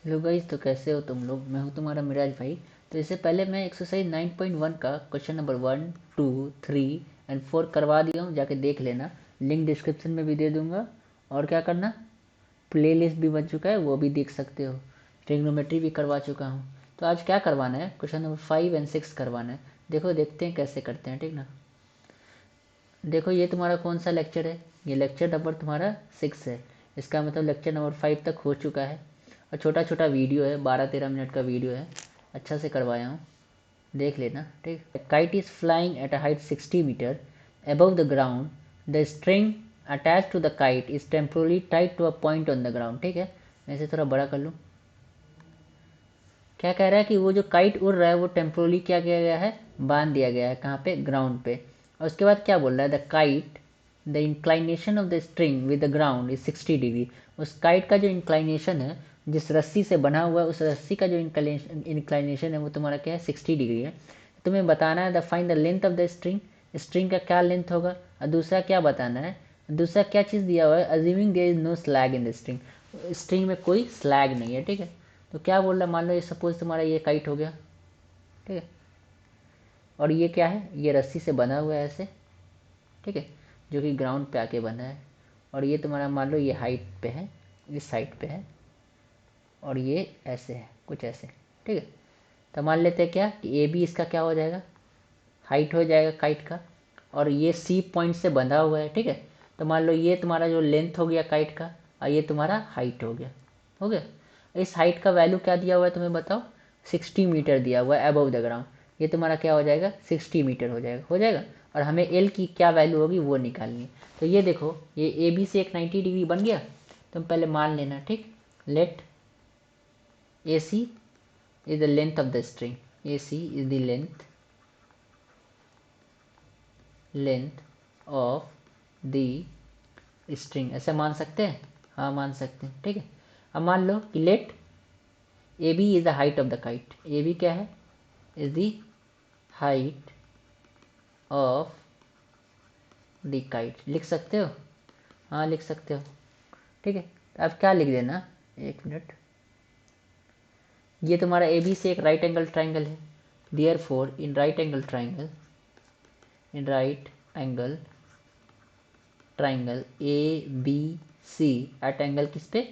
Hello guys, तो कैसे हो तुम लोग। मैं हूं तुम्हारा मिराज भाई। तो इससे पहले मैं एक्सरसाइज 9.1 का क्वेश्चन नंबर 1, 2, 3 एंड 4 करवा दिया हूं, जाके देख लेना। लिंक डिस्क्रिप्शन में भी दे दूंगा। और क्या करना, प्लेलिस्ट भी बन चुका है, वो भी देख सकते हो। ट्रिग्नोमेट्री भी करवा चुका हूँ। तो आज क्या करवाना है, क्वेश्चन नंबर 5 एंड 6 करवाना है। देखो, देखते हैं कैसे करते हैं, ठीक ना। देखो, ये तुम्हारा कौन सा लेक्चर है, ये लेक्चर नंबर तुम्हारा 6 है। इसका मतलब लेक्चर नंबर 5 तक हो चुका है। और छोटा छोटा वीडियो है, 12-13 मिनट का वीडियो है, अच्छा से करवाया हूँ, देख लेना, ठीक। Kite is flying at a height 60 metre above the ground. The string attach to the kite is temporarily tied to a point on the ground. ठीक है, मैं इसे थोड़ा बड़ा कर लूँ। क्या कह रहा है कि वो जो काइट उड़ रहा है वो टेम्पोरली क्या किया गया है, बांध दिया गया है, कहाँ पे, ग्राउंड पे। और उसके बाद क्या बोल रहा है, the kite, the inclination of the string with the ground is 60 degree. उस काइट का जो इंक्लाइनेशन है, जिस रस्सी से बना हुआ है, उस रस्सी का जो इंक्लाइनेशन है वो तुम्हारा क्या है, 60 डिग्री है। तुम्हें बताना है the find the length of the string, string का क्या लेंथ होगा। और दूसरा क्या बताना है, दूसरा क्या चीज़ दिया हुआ है, assuming there is no slack in the string, string में कोई स्लैग नहीं है, ठीक है। तो क्या बोल रहा है, मान लो ये सपोज तुम्हारा ये काइट हो गया, ठीक है। और ये क्या है, ये रस्सी से बना हुआ है ऐसे, ठीक है, जो कि ग्राउंड पे आके बना है। और ये तुम्हारा मान लो ये हाइट पे है, इस साइड पे है, और ये ऐसे है, कुछ ऐसे, ठीक है। तो मान लेते हैं क्या कि ए बी इसका क्या हो जाएगा, हाइट हो जाएगा काइट का। और ये सी पॉइंट से बंधा हुआ है, ठीक है। तो मान लो ये तुम्हारा जो लेंथ हो गया काइट का, और ये तुम्हारा हाइट हो गया, हो गया। इस हाइट का वैल्यू क्या दिया हुआ है तुम्हें बताओ, 60 मीटर दिया हुआ है अबव द ग्राउंड। ये तुम्हारा क्या हो जाएगा, 60 मीटर हो जाएगा, हो जाएगा। और हमें एल की क्या वैल्यू होगी वो निकालनी है। तो ये देखो, ये ए बी से एक 90 डिग्री बन गया। तुम पहले मान लेना, ठीक। Let A C is the length of the string, A C is the length of the string, ऐसे मान सकते हैं, हाँ मान सकते हैं, ठीक है। अब मान लो कि let A B is the height of the kite, A B क्या है, is the height of the kite, लिख सकते हो, हाँ लिख सकते हो, ठीक है। तो अब क्या लिख देना, एक मिनट, ये तुम्हारा ए बी से एक राइट एंगल ट्राइंगल है, therefore in right angle triangle, in right angle triangle A B C at angle किस पे,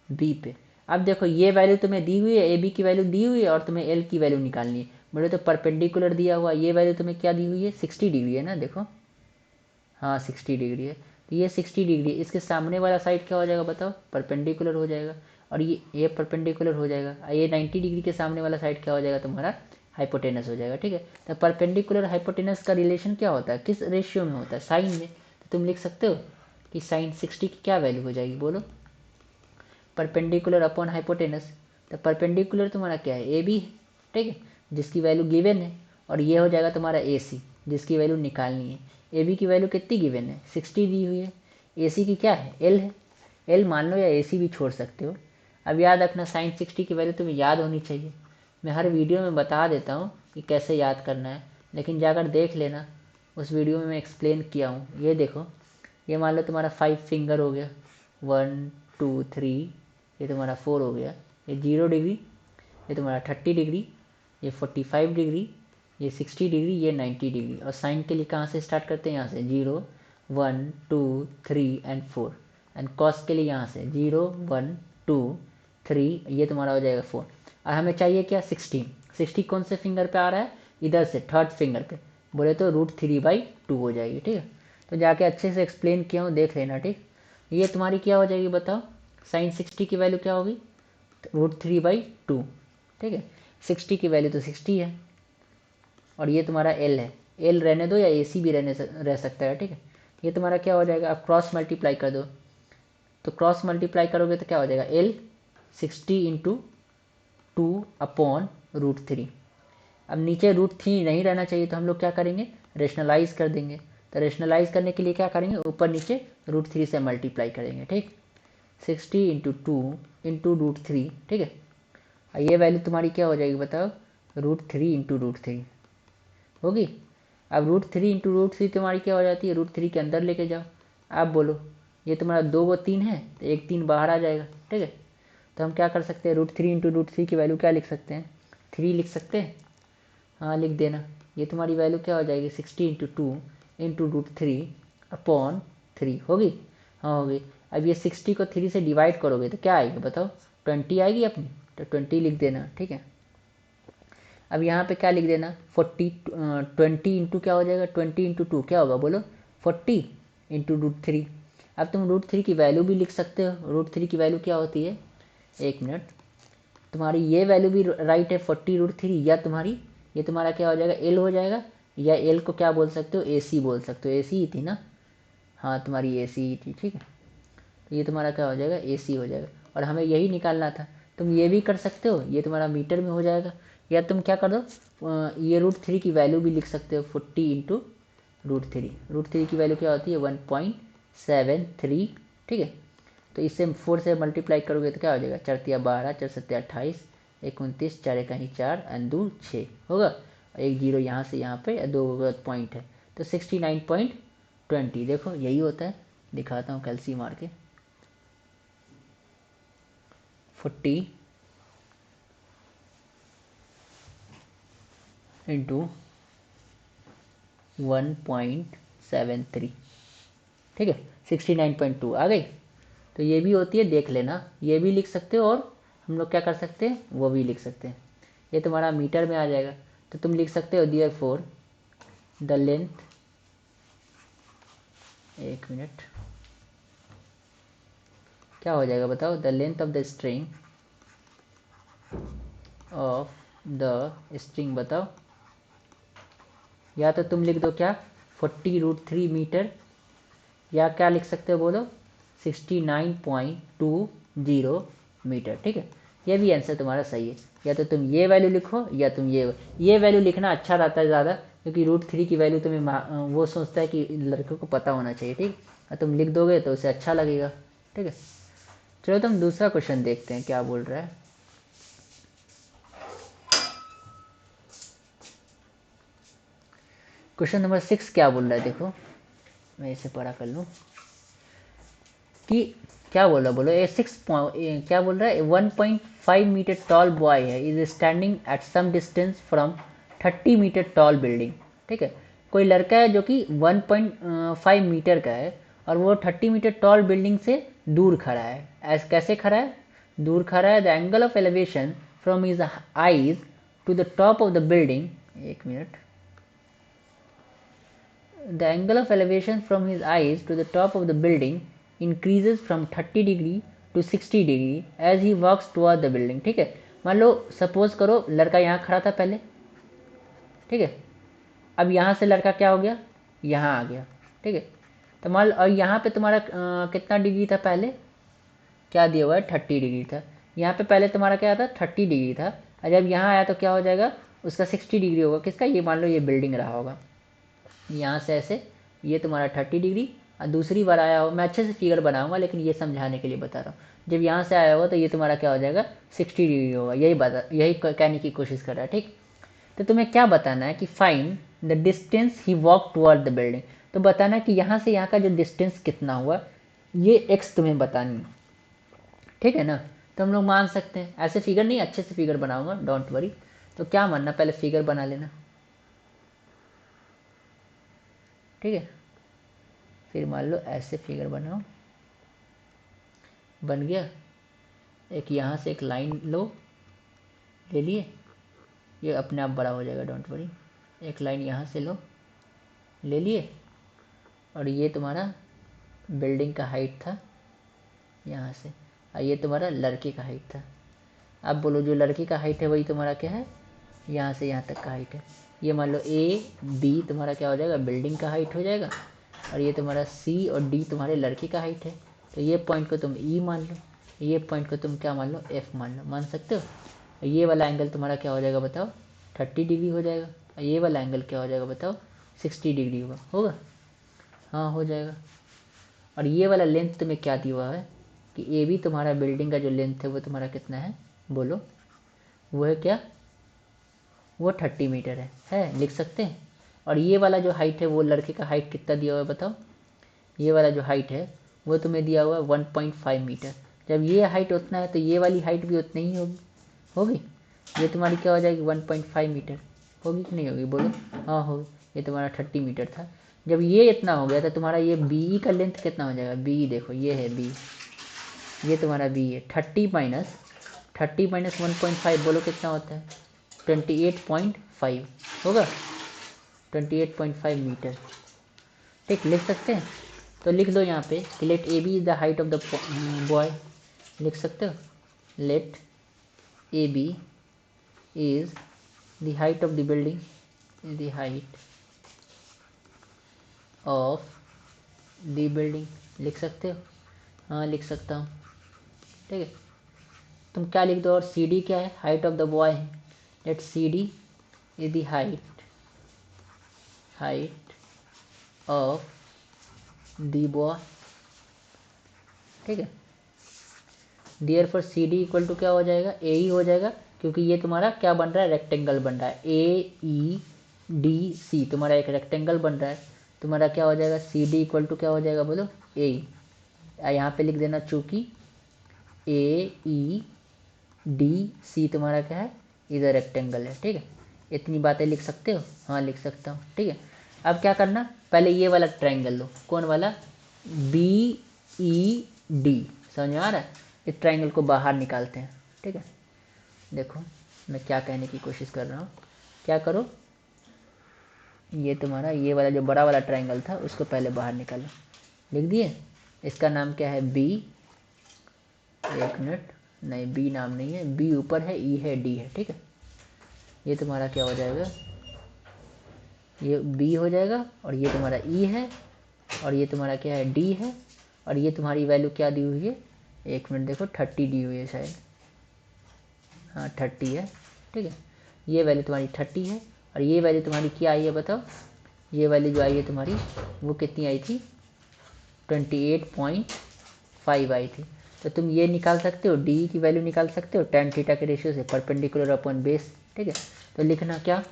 बी पे। अब देखो, ये वैल्यू तुम्हें दी हुई है, ए बी की वैल्यू दी हुई है, और तुम्हें एल की वैल्यू निकालनी है। बोले तो परपेंडिकुलर दिया हुआ, ये वैल्यू तुम्हें क्या दी हुई है, 60 डिग्री है ना, देखो, हाँ 60 डिग्री है। तो ये 60 डिग्री, इसके सामने वाला साइड क्या हो जाएगा बताओ, परपेंडिकुलर हो जाएगा। और ये परपेंडिकुलर हो जाएगा, और ये 90 डिग्री के सामने वाला साइड क्या हो जाएगा तुम्हारा, हाइपोटेनस हो जाएगा, ठीक है। तो परपेंडिकुलर हाइपोटेनस का रिलेशन क्या होता है, किस रेशियो में होता है, साइन में। तो तुम लिख सकते हो कि साइन 60 की क्या वैल्यू हो जाएगी, बोलो, परपेंडिकुलर अपॉन हाइपोटेनस। तो परपेंडिकुलर तुम्हारा क्या है, ए बी, ठीक है, जिसकी वैल्यू गिवन है। और ये हो जाएगा तुम्हारा ए सी, जिसकी वैल्यू निकालनी है। ए बी की वैल्यू कितनी गिवन है, 60 दी हुई है। ए सी की क्या है, एल है, एल मान लो, या ए सी भी छोड़ सकते हो। अब याद रखना, साइन 60 की वैल्यू तुम्हें याद होनी चाहिए। मैं हर वीडियो में बता देता हूँ कि कैसे याद करना है, लेकिन जाकर देख लेना, उस वीडियो में मैं एक्सप्लेन किया हूँ। ये देखो, ये मान लो तुम्हारा 5 फिंगर हो गया, 1 2 3, ये तुम्हारा 4 हो गया, ये 0 डिग्री, ये तुम्हारा 30 डिग्री, ये 45 डिग्री, ये 60 डिग्री, ये 90 डिग्री। और साइन के लिए कहाँ से स्टार्ट करते हैं, यहाँ से 0 1 2 3 एंड 4। एंड कॉस के लिए यहाँ से 0 1 2 3, ये तुम्हारा हो जाएगा 4। और हमें चाहिए क्या, 60। 60 कौन से फिंगर पे आ रहा है, इधर से थर्ड फिंगर पे, बोले तो √3/2 हो जाएगी, ठीक है। तो जाके अच्छे से एक्सप्लेन किया हूँ, देख लेना, ठीक। ये तुम्हारी क्या हो जाएगी बताओ, साइन 60 की वैल्यू क्या होगी, √3/2, ठीक है। 60 की वैल्यू तो 60 है, और ये तुम्हारा एल है, एल रहने दो, या ए सी भी रह सकता है, ठीक है। ये तुम्हारा क्या हो जाएगा, अब क्रॉस मल्टीप्लाई कर दो। तो क्रॉस मल्टीप्लाई करोगे तो क्या हो जाएगा, एल 60 × 2/√3। अब नीचे √3 नहीं रहना चाहिए, तो हम लोग क्या करेंगे, रेशनलाइज कर देंगे। तो रेशनलाइज करने के लिए क्या करेंगे, ऊपर नीचे √3 से मल्टीप्लाई करेंगे, ठीक। 60 × 2 × √3, ठीक है। और ये वैल्यू तुम्हारी क्या हो जाएगी बताओ, √3 × √3 होगी। अब √3 × √3 तुम्हारी क्या हो जाती है, √3 के अंदर लेके जाओ। आप बोलो, ये तुम्हारा 2 व 3 है, तो एक 3 बाहर आ जाएगा, ठीक है। तो हम क्या कर सकते हैं, √3 इंटू √3 की वैल्यू क्या लिख सकते हैं, 3 लिख सकते हैं। हाँ लिख देना, ये तुम्हारी वैल्यू क्या हो जाएगी 60 इंटू 2 इंटू √3 अपॉन 3 होगी। हाँ होगी। अब ये 60 को 3 से डिवाइड करोगे तो क्या आएगी बताओ, 20 आएगी अपनी, तो 20 लिख देना। ठीक है, अब यहाँ पे क्या लिख देना 40, 20 इंटू क्या हो जाएगा 20 इंटू 2 क्या होगा बोलो 40 इंटू √3। अब तुम √3 की वैल्यू भी लिख सकते हो, √3 की वैल्यू क्या होती है, एक मिनट, तुम्हारी ये वैल्यू भी राइट है 40 √3, या तुम्हारी ये तुम्हारा क्या हो जाएगा एल हो जाएगा, या एल को क्या बोल सकते हो AC बोल सकते हो, AC ही थी ना, हाँ तुम्हारी AC ही थी। ठीक है, तो ये तुम्हारा क्या हो जाएगा AC हो जाएगा, और हमें यही निकालना था। तुम ये भी कर सकते हो, ये तुम्हारा मीटर में हो जाएगा, या तुम क्या कर दो ये √3 की वैल्यू भी लिख सकते हो 40 इंटू √3। √3 की वैल्यू क्या होती है 1.73। ठीक है, तो इससे 4 से मल्टीप्लाई करोगे तो क्या हो जाएगा 4 तिया 12, 4 सत्या 28, 29, 4 कहीं 4 एंड 2 6 होगा, एक जीरो यहाँ से यहाँ पे 2 पॉइंट है, तो 69.20। देखो यही होता है, दिखाता हूँ कैलसी मार के, 40 इंटू 1.73। ठीक है, 69.2 आ गई। तो ये भी होती है, देख लेना, ये भी लिख सकते हो, और हम लोग क्या कर सकते हैं वो भी लिख सकते हैं। ये तुम्हारा मीटर में आ जाएगा, तो तुम लिख सकते हो देयरफॉर द लेंथ, एक मिनट क्या हो जाएगा बताओ, the length of the string of the string बताओ, या तो तुम लिख दो क्या 40 √3 मीटर, या क्या लिख सकते हो बोलो 69.20 मीटर। ठीक है, ये भी आंसर तुम्हारा सही है, या तो तुम ये वैल्यू लिखो, या तुम ये वैल्यू लिखना अच्छा रहता है ज़्यादा, क्योंकि √3 की वैल्यू तुम्हें वो सोचता है कि लड़कों को पता होना चाहिए। ठीक, और तुम लिख दोगे तो उसे अच्छा लगेगा। ठीक है, चलो तुम दूसरा क्वेश्चन देखते हैं क्या बोल रहा है। क्वेश्चन नंबर 6 क्या बोल रहा है, देखो मैं इसे पढ़ा कर लूँ कि क्या बोल रहा बोलो, क्या बोल रहा है 1.5 मीटर टॉल बॉय है is standing at some distance from 30 metre tall building. ठीक है, कोई लड़का है जो कि 1.5 मीटर का है, और वो 30 मीटर टॉल बिल्डिंग से दूर खड़ा है। ऐसे कैसे खड़ा है, दूर खड़ा है। The angle of elevation from his eyes to the top of the building, एक minute, the angle of elevation from his eyes to the top of the building increases from 30 degree to 60 degree as he walks toward the building। ठीक है, मान लो suppose करो लड़का यहाँ खड़ा था पहले, ठीक है, अब यहाँ से लड़का क्या हो गया, यहाँ आ गया। ठीक है, तो मान लो, और यहाँ पे तुम्हारा कितना डिग्री था पहले, क्या दिया हुआ है 30 डिग्री था, यहाँ पे पहले तुम्हारा क्या था 30 डिग्री था, और जब यहाँ आया तो क्या हो जाएगा उसका 60 डिग्री होगा। किसका, ये मान लो ये बिल्डिंग रहा होगा, यहाँ से ऐसे ये तुम्हारा 30 डिग्री, और दूसरी बार आया हो, मैं अच्छे से फिगर बनाऊंगा लेकिन ये समझाने के लिए बता रहा हूँ, जब यहाँ से आया हो तो ये तुम्हारा क्या हो जाएगा 60 डिग्री होगा। यही कहने की कोशिश कर रहा है। ठीक, तो तुम्हें क्या बताना है कि find the distance he walk toward the building, तो बताना कि यहाँ से यहाँ का जो डिस्टेंस कितना हुआ, ये एक्स तुम्हें बतानी है। ठीक है ना, तो हम लोग मान सकते हैं, ऐसे फिगर नहीं, अच्छे से फिगर बनाऊंगा, डोंट वरी। तो क्या मानना, पहले फिगर बना लेना। ठीक है, फिर मान लो ऐसे फिगर बनाओ, बन गया, एक यहाँ से एक लाइन लो, ले लिए, ये अपने आप बड़ा हो जाएगा, डोंट वरी। एक लाइन यहाँ से लो, ले लिए, और ये तुम्हारा बिल्डिंग का हाइट था यहाँ से, और ये तुम्हारा लड़के का हाइट था। अब बोलो जो लड़के का हाइट है वही तुम्हारा क्या है, यहाँ से यहाँ तक का हाइट है। ये मान लो AB तुम्हारा क्या हो जाएगा, बिल्डिंग का हाइट हो जाएगा, और ये तुम्हारा C और D तुम्हारे लड़के का हाइट है। तो ये पॉइंट को तुम E मान लो, ये पॉइंट को तुम क्या मान लो, F मान लो, मान सकते हो। ये वाला एंगल तुम्हारा क्या हो जाएगा बताओ 30 डिग्री हो जाएगा, और ये वाला एंगल क्या हो जाएगा बताओ 60 डिग्री होगा। हाँ हो जाएगा। और ये वाला लेंथ तुम्हें क्या दिया हुआ है कि AB तुम्हारा बिल्डिंग का जो लेंथ है वो तुम्हारा कितना है बोलो, वो है क्या, वो 30 मीटर है, लिख सकते हैं। और ये वाला जो हाइट है वो लड़के का हाइट कितना दिया हुआ है बताओ, ये वाला जो हाइट है वो तुम्हें दिया हुआ है 1.5 मीटर। जब ये हाइट उतना है तो ये वाली हाइट भी उतनी ही होगी। ये तुम्हारी क्या हो जाएगी 1.5 मीटर, होगी कि नहीं होगी बोलो? हाँ होगी। ये तुम्हारा 30 मीटर था। जब ये इतना हो गया तो तुम्हारा ये बी का लेंथ कितना हो जाएगा? बी देखो ये है बी, ये तुम्हारा बी है। 30 माइनस 1.5 बोलो कितना होता है? 28.5 होगा, 28.5 मीटर। ठीक, लिख सकते हैं? तो लिख दो यहाँ पे कि let A B is the height of the boy. लिख सकते हो? Let A B is the height of the building, is the height of the building. लिख सकते हो? हाँ लिख सकता हूँ। ठीक है, तुम क्या लिख दो? और सी डी क्या है? हाइट ऑफ द बॉय है। Let C D is the height of the boy. ठीक है, therefore C D equal to क्या हो जाएगा? ए ही हो जाएगा, क्योंकि ये तुम्हारा क्या बन रहा है? रेक्टेंगल बन रहा है। ए ई डी सी तुम्हारा एक रेक्टेंगल बन रहा है। तुम्हारा क्या हो जाएगा? सी डी इक्वल टू क्या हो जाएगा बोलो? ए। यहाँ पे लिख देना, चूंकि ए ई डी सी तुम्हारा क्या है? इधर रेक्टेंगल है। ठीक है, इतनी बातें लिख सकते हो? हाँ लिख सकता हूँ। ठीक है, अब क्या करना, पहले ये वाला ट्रायंगल लो। कौन वाला? B E D. समझ में आ रहा है? इस ट्रायंगल को बाहर निकालते हैं। ठीक है, देखो मैं क्या कहने की कोशिश कर रहा हूँ। क्या करो, ये तुम्हारा ये वाला जो बड़ा वाला ट्रायंगल था उसको पहले बाहर निकालो। लिख दिए? इसका नाम क्या है? बी। एक मिनट, नहीं बी नाम नहीं है, बी ऊपर है, ई है, डी है। ठीक है, ये तुम्हारा क्या हो जाएगा? ये बी हो जाएगा, और ये तुम्हारा ई है, और ये तुम्हारा क्या है? डी है, और ये तुम्हारी वैल्यू क्या दी हुई है? एक मिनट देखो, 30 दी हुई है शायद। हाँ 30 है। ठीक है, ये वैल्यू तुम्हारी 30 है, और ये वैल्यू तुम्हारी क्या आई है बताओ? ये वैल्यू जो आई है तुम्हारी वो कितनी आई थी? 28.5 आई थी। तो तुम ये निकाल सकते हो, डी की वैल्यू निकाल सकते हो tan थीटा के रेशियो से, परपेंडिकुलर अपॉन बेस। ठीक है, तो लिखना क्या,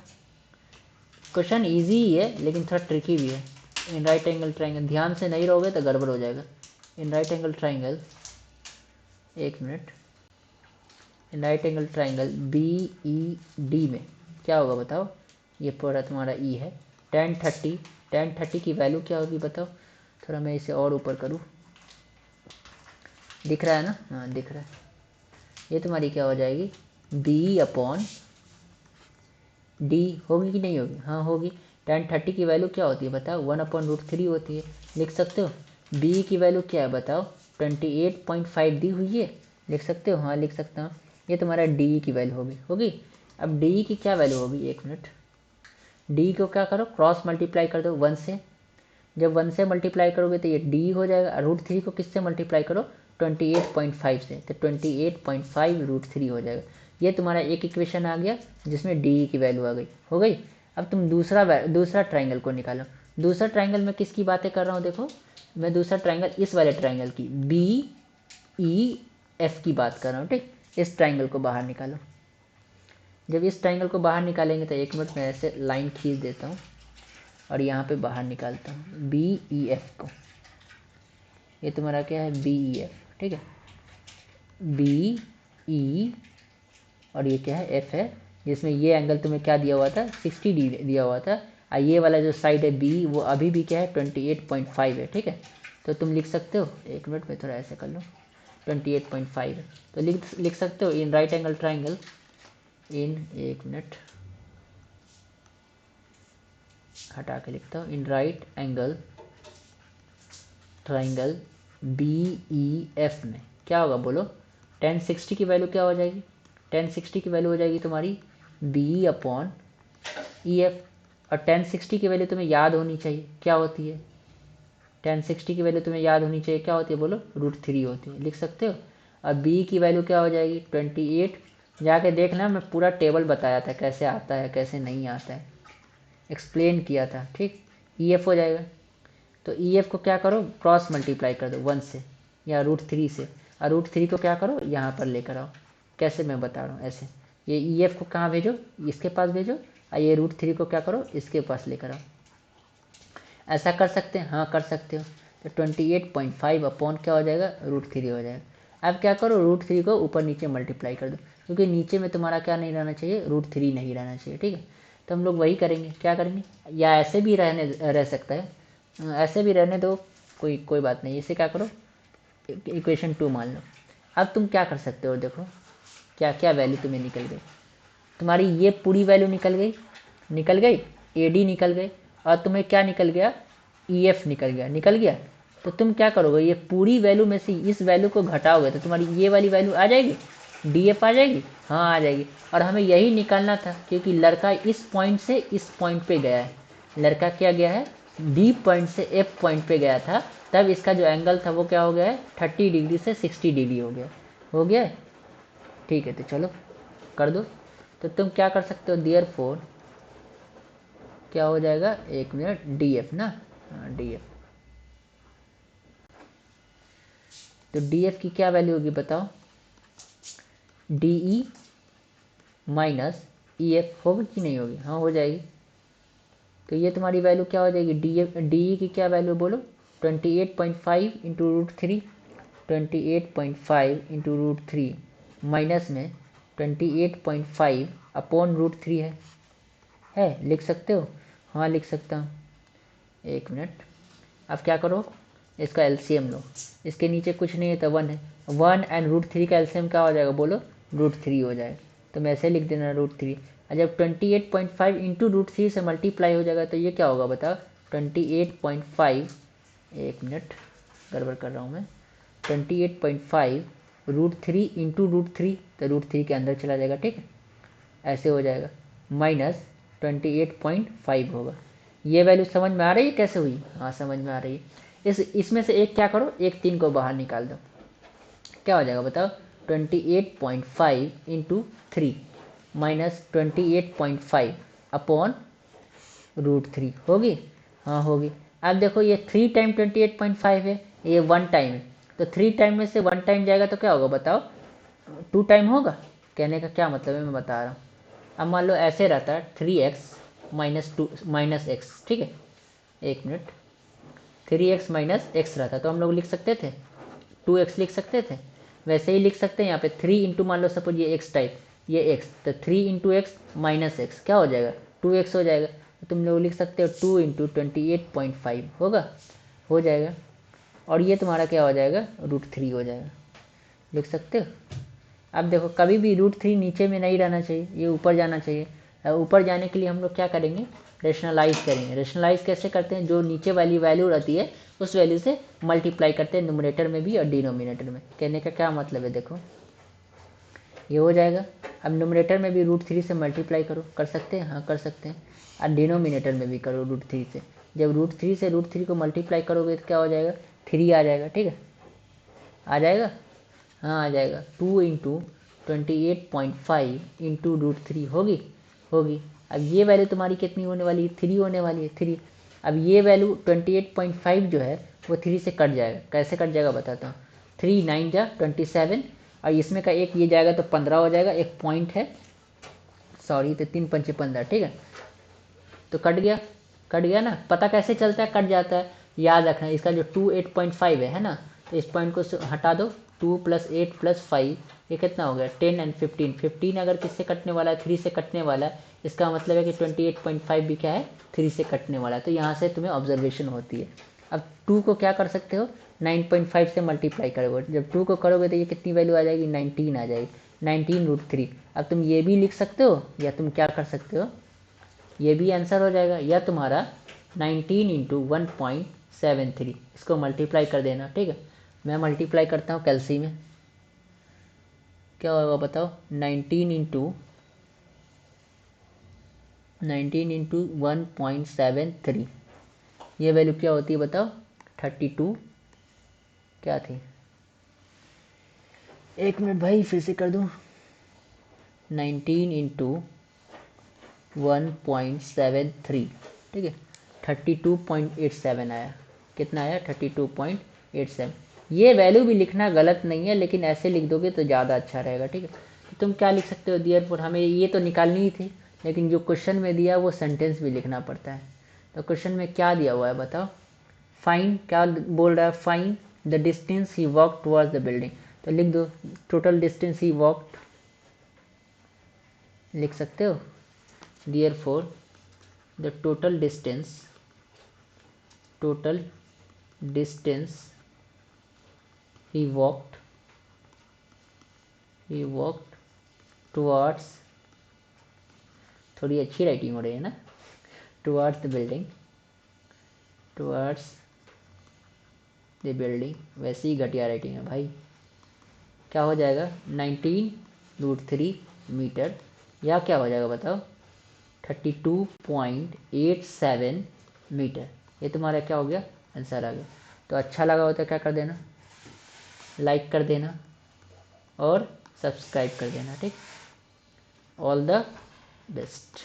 क्वेश्चन इजी ही है लेकिन थोड़ा ट्रिकी भी है। इन राइट एंगल ट्राइंगल, ध्यान से नहीं रहोगे तो गड़बड़ हो जाएगा। इन राइट एंगल ट्राइंगल, एक minute, in right angle triangle B E D में क्या होगा बताओ? ये पूरा तुम्हारा ई है। tan 30 की वैल्यू क्या होगी बताओ? थोड़ा मैं इसे और ऊपर करूँ, दिख रहा है ना? हाँ दिख रहा है। ये तुम्हारी क्या हो जाएगी? B upon D. होगी कि नहीं होगी? हाँ होगी। tan 30 की वैल्यू क्या होती है बताओ? 1/√3 होती है। लिख सकते हो? बी की वैल्यू क्या है बताओ? 28.5 दी हुई है। लिख सकते हो? हाँ लिख सकता हूँ। ये तुम्हारा डी की वैल्यू होगी। अब डी की क्या वैल्यू होगी? एक मिनट, डी को क्या करो? क्रॉस मल्टीप्लाई कर दो 1 से। जब 1 से मल्टीप्लाई करोगे तो ये डी हो जाएगा। √3 को किससे मल्टीप्लाई करो? 28.5 से, तो 28.5 √3 हो जाएगा। ये तुम्हारा एक इक्वेशन आ गया जिसमें डी की वैल्यू आ गई। हो गई। अब तुम दूसरा ट्राइंगल को निकालो। दूसरा ट्राइंगल में किसकी बातें कर रहा हूँ देखो? मैं दूसरा ट्राइंगल इस वाले ट्राइंगल की बी ई एफ की बात कर रहा हूँ। ठीक, इस ट्राइंगल को बाहर निकालो। जब इस ट्राइंगल को बाहर निकालेंगे तो एक मिनट में ऐसे लाइन खींच देता हूँ और यहाँ पे बाहर निकालता हूँ बी ई एफ को। ये तुम्हारा क्या है? B E F. ठीक है, बी ई और ये क्या है? एफ है, जिसमें ये एंगल तुम्हें क्या दिया हुआ था? 60 दिया हुआ था। और ये वाला जो साइड है बी, वो अभी भी क्या है? 28.5 है। ठीक है, तो तुम लिख सकते हो, एक मिनट में थोड़ा ऐसे कर लो, 28.5 है। तो लिख सकते हो in right angle triangle, in, एक मिनट हटा के लिखता हूँ, in right angle triangle B E F में क्या होगा बोलो? tan 60 की वैल्यू क्या हो जाएगी? tan 60 की वैल्यू हो जाएगी तुम्हारी बी अपॉन ई एफ। और tan 60 की वैल्यू तुम्हें याद होनी चाहिए, क्या होती है? tan 60 की वैल्यू तुम्हें याद होनी चाहिए, क्या होती है बोलो? √3 होती है। लिख सकते हो? अब बी की वैल्यू क्या हो जाएगी? 28। जाके देखना, मैं पूरा टेबल बताया था कैसे आता है कैसे नहीं आता है, एक्सप्लेन किया था। ठीक, ई एफ हो जाएगा। तो ई एफ को क्या करो? क्रॉस मल्टीप्लाई कर दो 1 से या √3 से, और √3 को क्या करो? यहाँ पर लेकर आओ। कैसे मैं बता रहा हूँ ऐसे, ये ई एफ को कहाँ भेजो? इसके पास भेजो, और ये √3 को क्या करो? इसके पास लेकर आओ। ऐसा कर सकते हैं? हाँ कर सकते हो। तो 28.5 अपॉन क्या हो जाएगा? √3 हो जाएगा। अब क्या करो, √3 को ऊपर नीचे मल्टीप्लाई कर दो, क्योंकि नीचे में तुम्हारा क्या नहीं रहना चाहिए, √3 नहीं रहना चाहिए। ठीक है, तो हम लोग वही करेंगे, क्या करेंगे, या ऐसे भी रह सकता है, ऐसे भी रहने दो, कोई बात नहीं। इसे क्या करो, इक्वेशन 2 मान लो। अब तुम क्या कर सकते हो, देखो क्या क्या वैल्यू तुम्हें निकल गई, तुम्हारी ये पूरी वैल्यू निकल गई, AD निकल गई, और तुम्हें क्या निकल गया, EF निकल गया। तो तुम क्या करोगे, ये पूरी वैल्यू में से इस वैल्यू को घटाओगे तो तुम्हारी ये वाली वैल्यू आ जाएगी, DF आ जाएगी, हाँ आ जाएगी। और हमें यही निकालना था, क्योंकि लड़का इस पॉइंट से इस पॉइंट पे गया है, लड़का क्या गया है, D पॉइंट से F पॉइंट पे गया था, तब इसका जो एंगल था वो क्या हो गया है, 30 डिग्री से 60 डिग्री हो गया। ठीक है, तो चलो कर दो। तो तुम क्या कर सकते हो, देयरफॉर क्या हो जाएगा, 1 मिनट, DF ना, DF, तो DF की क्या वैल्यू होगी बताओ, DE माइनस EF होगी कि नहीं होगी, हाँ हो जाएगी। तो ये तुम्हारी वैल्यू क्या हो जाएगी, DE की क्या वैल्यू बोलो, 28.5 इंटू √3, 28.5 इंटू √3 माइनस में 28.5 अपॉन √3 है, लिख सकते हो, हाँ लिख सकता हूँ। 1 मिनट, अब क्या करो, इसका LCM लो, इसके नीचे कुछ नहीं है तो 1 है, 1 एंड √3 का LCM क्या हो जाएगा बोलो, √3 हो जाएगा। तो मैं ऐसे लिख देना √3, और जब 28.5 इंटू √3 से मल्टीप्लाई हो जाएगा तो ये क्या होगा बताओ, 28.5, 1 मिनट गड़बड़ कर रहा हूँ मैं, 28.5 √3 इंटू √3, तो √3 के अंदर चला जाएगा, ठीक है, ऐसे हो जाएगा, माइनस 28.5 होगा। ये वैल्यू समझ में आ रही है कैसे हुई, हाँ समझ में आ रही है। इसमें से एक क्या करो, एक 3 को बाहर निकाल दो, क्या हो जाएगा बताओ, 28.5 इंटू 3 माइनस 28.5 अपॉन √3 होगी, हाँ होगी। अब देखो ये 3 टाइम 28.5 है, ये 1 टाइम है, तो 3 टाइम में से 1 टाइम जाएगा तो क्या होगा बताओ, 2 टाइम होगा। कहने का क्या मतलब है मैं बता रहा हूँ। अब मान लो ऐसे रहता है 3x माइनस एक्स, ठीक है, 1 मिनट, 3x माइनस एक्स रहता तो हम लोग लिख सकते थे 2x लिख सकते थे, वैसे ही लिख सकते हैं यहाँ पे 3 इंटू, मान लो सपोज ये x टाइप, ये x, तो 3 इंटू एक्स माइनस एक्स क्या हो जाएगा, 2x हो जाएगा। तो तुम लोग लिख सकते हो 2 इंटू 28.5 होगा, हो जाएगा, और ये तुम्हारा क्या हो जाएगा, √3 हो जाएगा, लिख सकते हो। अब देखो कभी भी √3 नीचे में नहीं रहना चाहिए, ये ऊपर जाना चाहिए। ऊपर जाने के लिए हम लोग क्या करेंगे, रेशनलाइज करेंगे। रेशनलाइज कैसे करते हैं, जो नीचे वाली वैल्यू रहती है उस वैल्यू से मल्टीप्लाई करते हैं, न्यूमरेटर में भी और डिनोमिनेटर में। कहने का क्या मतलब है, देखो ये हो जाएगा। अब न्यूमरेटर में भी √3 से मल्टीप्लाई करो, कर सकते हैं, हाँ कर सकते हैं, और डिनोमिनेटर में भी करो √3 से। जब √3 से √3 को मल्टीप्लाई करोगे तो क्या हो जाएगा, 3 आ जाएगा, ठीक है, आ जाएगा, हाँ आ जाएगा। 2 इंटू 28.5 इंटू √3 होगी। अब ये वैल्यू तुम्हारी कितनी होने वाली है, 3 होने वाली है, 3। अब ये वैल्यू 28.5 जो है वो 3 से कट जाएगा, कैसे कट जाएगा बताता हूँ। 3 9 जा 27, और इसमें का एक ये जाएगा तो 15 हो जाएगा, एक पॉइंट है, सॉरी, तो 3 पंचे 15, ठीक है, तो कट गया ना। पता कैसे चलता है कट जाता है, याद रखना, इसका जो 28.5 है ना, तो इस पॉइंट को हटा दो, 2 + 8 + 5 ये कितना हो गया, 10 एंड 15, 15 अगर किससे कटने वाला है, 3 से कटने वाला है, इसका मतलब है कि 28.5 भी क्या है, 3 से कटने वाला है। तो यहाँ से तुम्हें ऑब्जर्वेशन होती है। अब 2 को क्या कर सकते हो, 9.5 से मल्टीप्लाई करोगे, जब 2 को करोगे तो ये कितनी वैल्यू आ जाएगी, 19 आ जाएगी, 19 √3। अब तुम ये भी लिख सकते हो, या तुम क्या कर सकते हो, ये भी आंसर हो जाएगा, या तुम्हारा 19 इंटू 1.73, इसको मल्टीप्लाई कर देना, ठीक है। मैं मल्टीप्लाई करता हूँ कैलसी में, क्या होगा बताओ, 19 इंटू 1.73, ये वैल्यू क्या होती है बताओ, 32 क्या थी, 1 मिनट भाई फिर से कर दूँ, 19 इंटू 1.73, ठीक है, 32.87 आया, कितना आया, 32.87। ये वैल्यू भी लिखना गलत नहीं है, लेकिन ऐसे लिख दोगे तो ज़्यादा अच्छा रहेगा, ठीक है। तो तुम क्या लिख सकते हो, देयरफॉर, हमें ये तो निकालनी ही थी, लेकिन जो क्वेश्चन में दिया वो सेंटेंस भी लिखना पड़ता है। तो क्वेश्चन में क्या दिया हुआ है बताओ, फाइंड, क्या बोल रहा है, find the distance he walk towards the building. तो लिख दो टोटल डिस्टेंस ही वॉकड, लिख सकते हो। Therefore the total distance he walked towards, थोड़ी अच्छी राइटिंग हो रही है ना, towards the building, वैसे ही घटिया राइटिंग है भाई। क्या हो जाएगा 19√3 मीटर, या क्या हो जाएगा बताओ 32.87 मीटर। ये तुम्हारा क्या हो गया, आंसर आ गया। तो अच्छा लगा हो तो क्या कर देना, लाइक कर देना और सब्सक्राइब कर देना, ठीक। All the best.